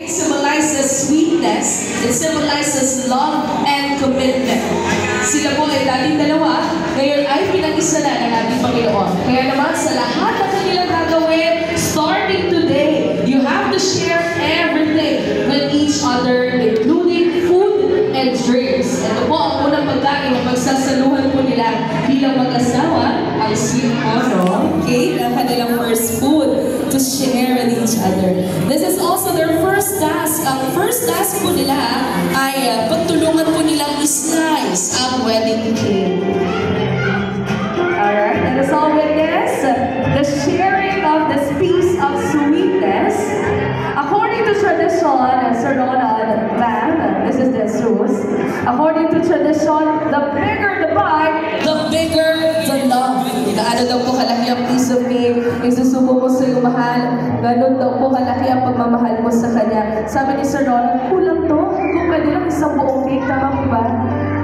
It symbolizes sweetness, it symbolizes love and commitment. Sila po ay dating dalawa, ngayon ay pinag-isa na ng ating Panginoon. Kaya naman sa lahat na kanilang gagawin, starting today, you have to share everything with each other, including food and drinks. Ito po ang unang pagkain na magsasaluhan po nila bilang mag-asawa, ang sweet cake, ang kanilang first food to share with each other. This is also their first task. Ang first task po nila ay pagtulungan po nilang islice ang wedding cake. Alright, let us all witness the sharing of this piece of sweetness. According to tradition, Sir Ronald, ma'am, this is the truth. According to tradition, the bigger the bite, the bigger the love. Gaano daw po kalaki ang piece of cake, isusubo mo sa iyong mahal, ganon daw po kalaki ang pagmamahal mo sa kanya. Sabi ni Sir Ronald, kulang to. Kung pwede lang isang buong cake, tama po ba?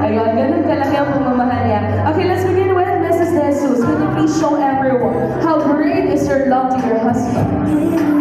Ayun, ganon kalaki ang pagmamahal niya. Okay, let's begin with Mrs. Jesus. Can you please show everyone how great is your love to your husband?